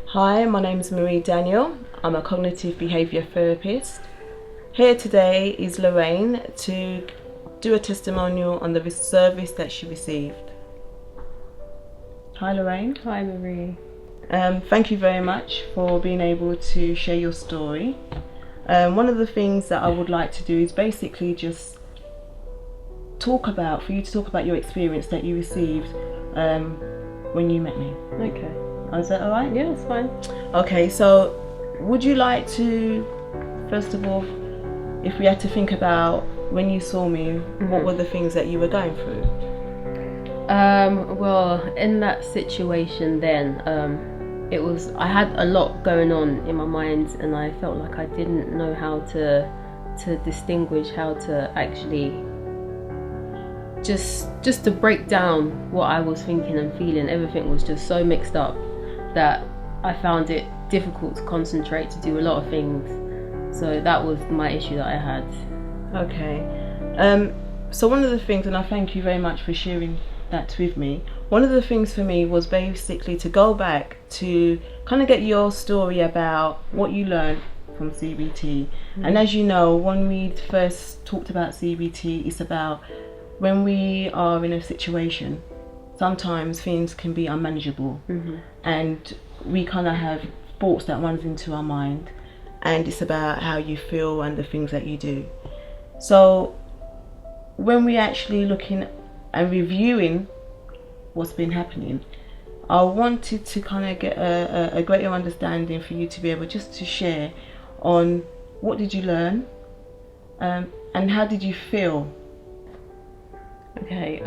Hi, my name is Marie Daniel. I'm a cognitive behaviour therapist. Here today is Lorraine to do a testimonial on the service that she received. Hi Lorraine. Hi Marie. Thank you very much for being able to share your story. One of the things that I would like to do is basically just for you to talk about your experience that you received when you met me. Okay. Is that alright? Yeah, it's fine. Okay, so would you like to, first of all, if we had to think about when you saw me, what were the things that you were going through? Well, in that situation then, I had a lot going on in my mind, and I felt like I didn't know how to distinguish, how to actually just to break down what I was thinking and feeling. Everything was just so mixed up that I found it difficult to concentrate, to do a lot of things. So that was my issue that I had. Okay. So one of the things, and I thank you very much for sharing that with me, one of the things for me was basically to go back to kind of get your story about what you learned from CBT. And as you know, when we first talked about CBT, it's about when we are in a situation, sometimes things can be unmanageable, and we kind of have thoughts that runs into our mind, and it's about how you feel and the things that you do. So when we actually looking and reviewing what's been happening, I wanted to kind of get a greater understanding for you to be able just to share on what did you learn, and how did you feel. Okay.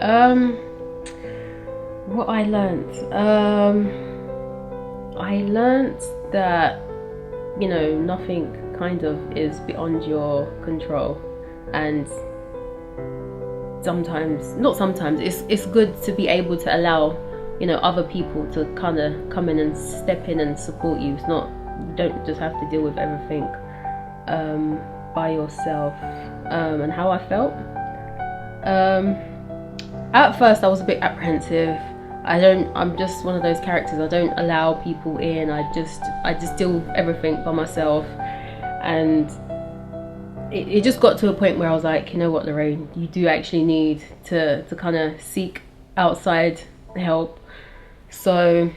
What I learnt. I learnt that, nothing kind of is beyond your control, and it's good to be able to allow, other people to kind of come in and step in and support you. It's not, you don't just have to deal with everything by yourself. And how I felt. At first I was a bit apprehensive. I'm just one of those characters. I don't allow people in. I just deal with everything by myself. And it just got to a point where I was like, you know what, Lorraine, you do actually need to kind of seek outside help. So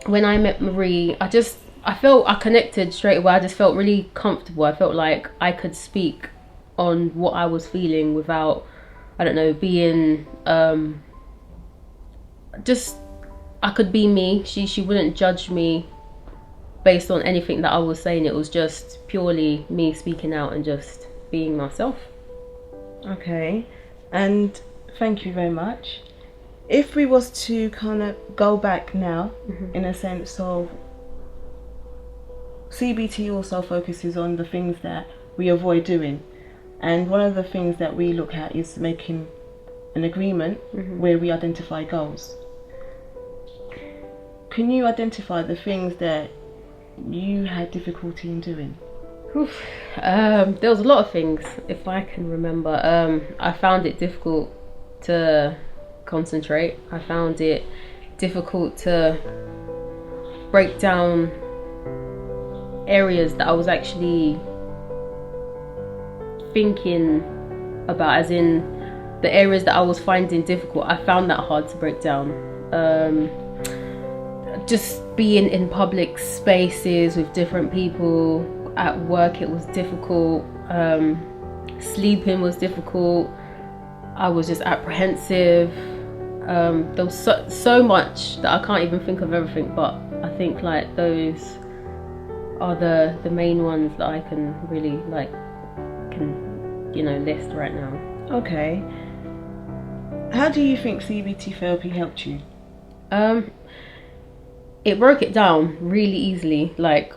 when I met Marie, I connected straight away. I just felt really comfortable. I felt like I could speak on what I was feeling without, I don't know, being I could be me. She wouldn't judge me based on anything that I was saying. It was just purely me speaking out and just being myself. Okay, and thank you very much. If we was to kind of go back now, in a sense of CBT also focuses on the things that we avoid doing, and one of the things that we look at is making an agreement where we identify goals. Can you identify the things that you had difficulty in doing? There was a lot of things, if I can remember. I found it difficult to concentrate. I found it difficult to break down areas that I was actually thinking about, as in the areas that I was finding difficult. I found that hard to break down. Just being in public spaces with different people. At work it was difficult. Sleeping was difficult. I was just apprehensive. There was so much that I can't even think of everything, but I think like those are the main ones that I can really list right now. Okay. How do you think CBT therapy helped you? It broke it down really easily. Like,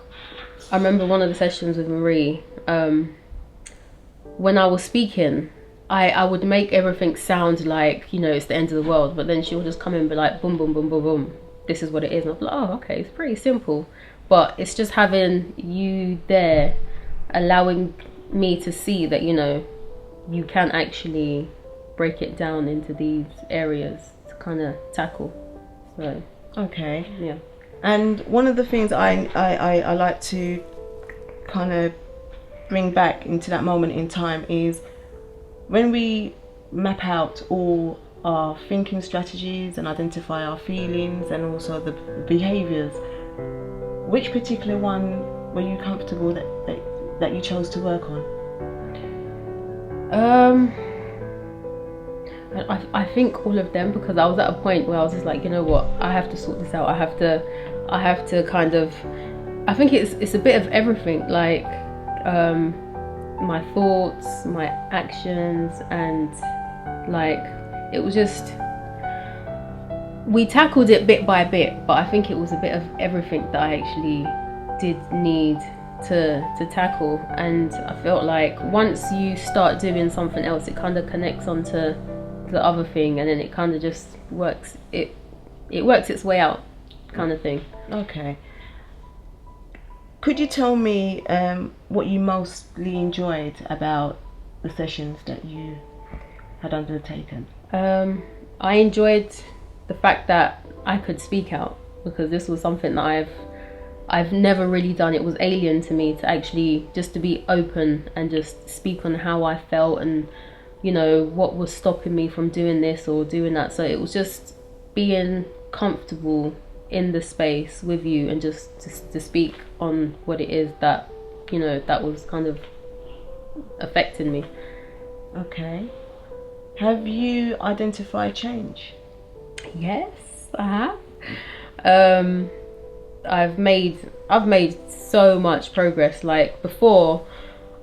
I remember one of the sessions with Marie, when I was speaking, I would make everything sound like, it's the end of the world, but then she would just come in and be like, boom, boom, boom, boom, boom, this is what it is. And I was like, oh, okay, it's pretty simple. But it's just having you there, allowing me to see that, you can actually break it down into these areas to kind of tackle. So Okay. yeah. And one of the things I like to kind of bring back into that moment in time is when we map out all our thinking strategies and identify our feelings and also the behaviors, which particular one were you comfortable that you chose to work on? I think all of them, because I was at a point where I was just like, you know what, I have to sort this out. I have to kind of, I think it's a bit of everything, like my thoughts, my actions, and like it was just, we tackled it bit by bit, but I think it was a bit of everything that I actually did need to tackle. And I felt like once you start doing something else, it kind of connects onto the other thing, and then it kind of just works, it works its way out, kind of thing. Okay. Could you tell me what you mostly enjoyed about the sessions that you had undertaken? I enjoyed the fact that I could speak out, because this was something that I've never really done. It was alien to me to actually just to be open and just speak on how I felt, and you know what was stopping me from doing this or doing that. So it was just being comfortable in the space with you and just to speak on what it is that, you know, that was kind of affecting me. Okay. Have you identified change? Yes, I have. I've made so much progress. Like before,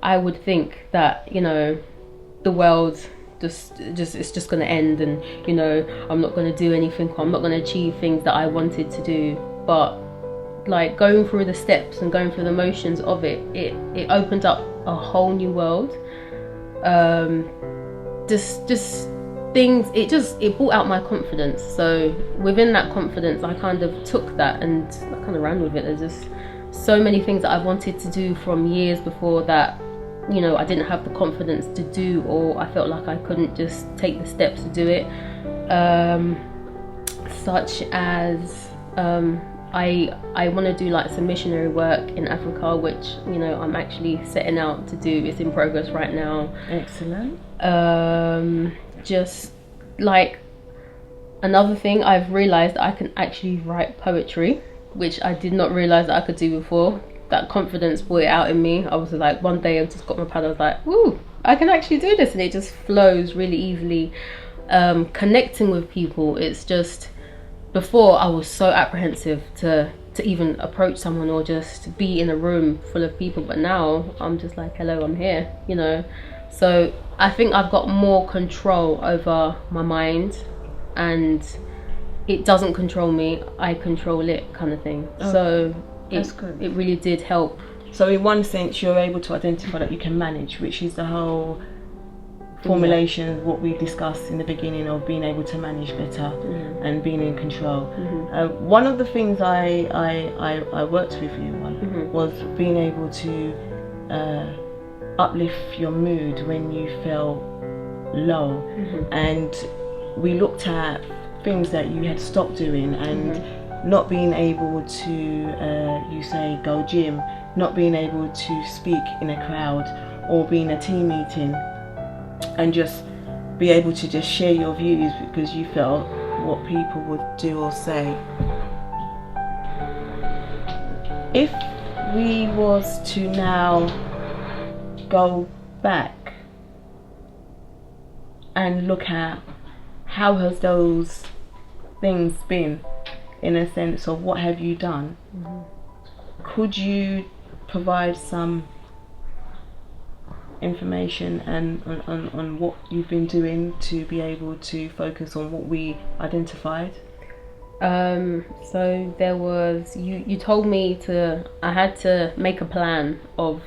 I would think that, you know, the world just it's just gonna end, and you know, I'm not gonna do anything, or I'm not gonna achieve things that I wanted to do. But like going through the steps and going through the motions of it opened up a whole new world. Just things, it brought out my confidence. So within that confidence, I kind of took that and I kind of ran with it. There's just so many things that I wanted to do from years before that, you know, I didn't have the confidence to do, or I felt like I couldn't just take the steps to do it. Such as I want to do like some missionary work in Africa, which, you know, I'm actually setting out to do. It's in progress right now. Excellent. Just like another thing, I've realized I can actually write poetry, which I did not realize that I could do before. That confidence brought it out in me. I was like, one day I just got my pad, I was like, ooh, I can actually do this, and it just flows really easily. Connecting with people, it's just, before I was so apprehensive to even approach someone or just be in a room full of people, but now I'm just like, hello, I'm here, you know. So I think I've got more control over my mind, and it doesn't control me, I control it, kind of thing. Oh, so that's good. It really did help. So in one sense, you're able to identify that you can manage, which is the whole formulation, what we discussed in the beginning of being able to manage better and being in control. One of the things I worked with you on was being able to uplift your mood when you felt low, and we looked at things that you had stopped doing, and not being able to you say go gym, not being able to speak in a crowd or be in a team meeting and just be able to just share your views because you felt what people would do or say. If we was to now go back and look at how has those things been, in a sense of what have you done, could you provide some information and on what you've been doing to be able to focus on what we identified? So there was, you told me I had to make a plan of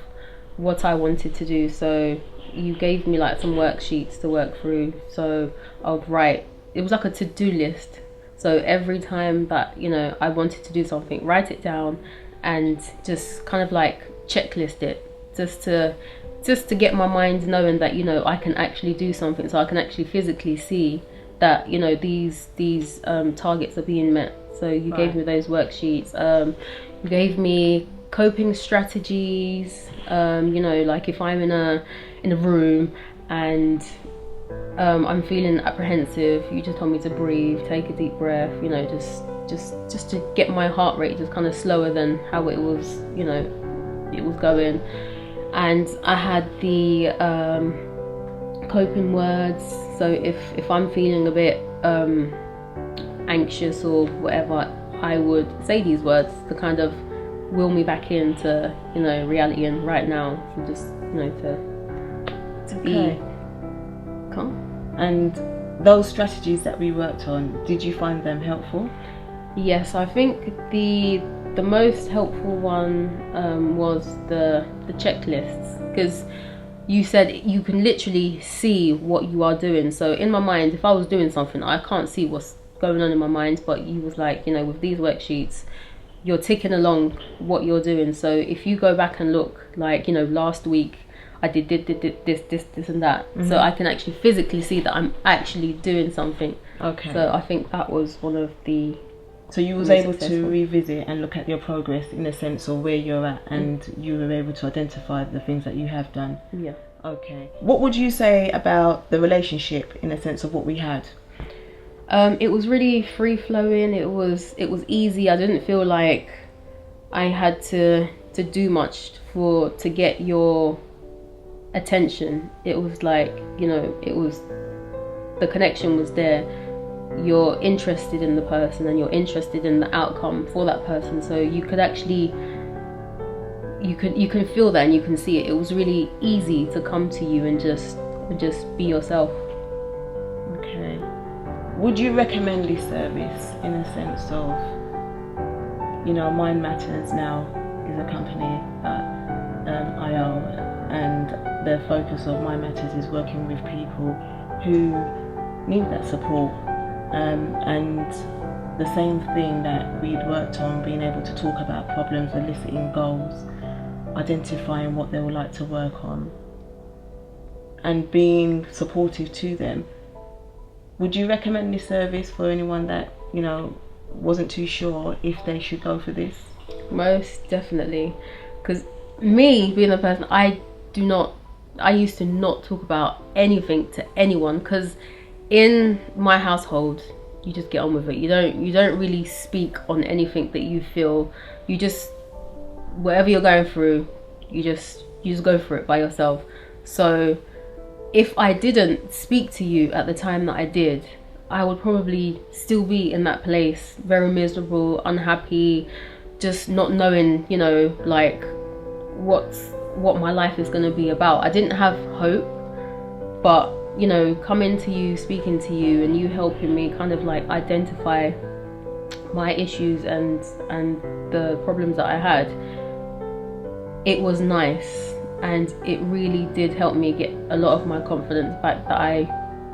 what I wanted to do. So you gave me like some worksheets to work through, so I would write, it was like a to-do list. So every time that, you know, I wanted to do something, write it down and just kind of like checklist it, just to get my mind knowing that, you know, I can actually do something, so I can actually physically see that, you know, these targets are being met. So you gave me those worksheets. You gave me coping strategies. You know, like if I'm in a room and I'm feeling apprehensive, you just told me to breathe, take a deep breath. You know, just to get my heart rate just kind of slower than how it was, you know, it was going. And I had the coping words. So if I'm feeling a bit anxious or whatever, I would say these words to kind of will me back into, you know, reality and right now, so just, you know, to be calm. And those strategies that we worked on, did you find them helpful? Yes, I think the most helpful one was the checklists, because you said you can literally see what you are doing. So in my mind, if I was doing something, I can't see what's going on in my mind, but you was like, you know, with these worksheets, you're ticking along what you're doing. So if you go back and look, like, you know, last week I did this and that, so I can actually physically see that I'm actually doing something. Okay. So I think that was one of the... So you was able to revisit and look at your progress in a sense of where you're at, and you were able to identify the things that you have done. Yeah. Okay. What would you say about the relationship in a sense of what we had? It was really free flowing. It was easy. I didn't feel like I had to do much to get your attention. It was like, you know, the connection was there. You're interested in the person and you're interested in the outcome for that person, so you could actually you can feel that and you can see it. It was really easy to come to you and just be yourself. Okay. Would you recommend this service in a sense of, you know, Mind Matters now is a company that I own, and the focus of Mind Matters is working with people who need that support. And the same thing that we'd worked on, being able to talk about problems, eliciting goals, identifying what they would like to work on, and being supportive to them. Would you recommend this service for anyone that, you know, wasn't too sure if they should go for this? Most definitely, because me being the person, I used to not talk about anything to anyone, because in my household you just get on with it. You don't really speak on anything that you feel. You just, whatever you're going through, you just go for it by yourself. So if I didn't speak to you at the time that I did, I would probably still be in that place, very miserable, unhappy, just not knowing, you know, like what my life is going to be about. I didn't have hope, but, you know, coming to you, speaking to you, and you helping me kind of like identify my issues and the problems that I had, it was nice, and it really did help me get a lot of my confidence back that I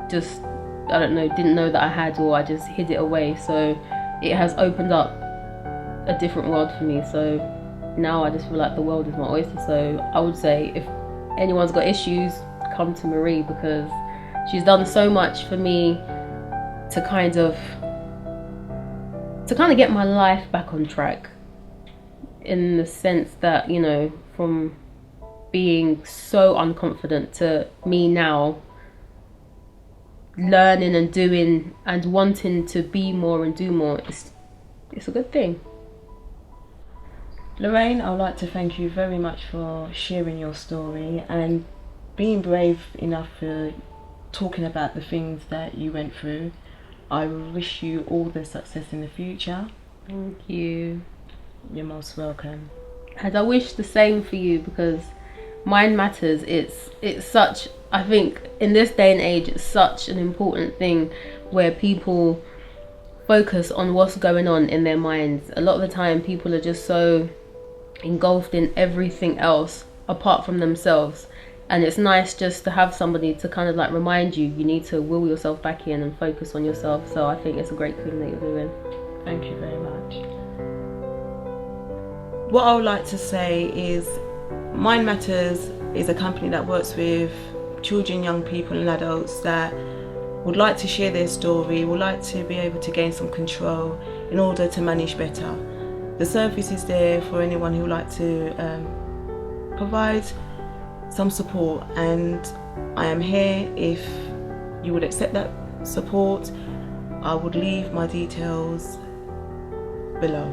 don't know, didn't know that I had, or I just hid it away. So it has opened up a different world for me. So now I just feel like the world is my oyster. So I would say if anyone's got issues, come to Marie, because she's done so much for me to kind of get my life back on track, in the sense that, you know, from being so unconfident to me now learning and doing and wanting to be more and do more. It's a good thing. Lorraine, I would like to thank you very much for sharing your story and being brave enough for talking about the things that you went through. I wish you all the success in the future. Thank you. You're most welcome. And I wish the same for you, because Mind Matters, it's such, I think in this day and age, it's such an important thing where people focus on what's going on in their minds. A lot of the time people are just so engulfed in everything else apart from themselves, and it's nice just to have somebody to kind of like remind you need to will yourself back in and focus on yourself. So I think it's a great thing that you're doing. Thank you very much. What I would like to say is Mind Matters is a company that works with children, young people and adults that would like to share their story, would like to be able to gain some control in order to manage better. The service is there for anyone who would like to provide some support, and I am here if you would accept that support. I would leave my details below.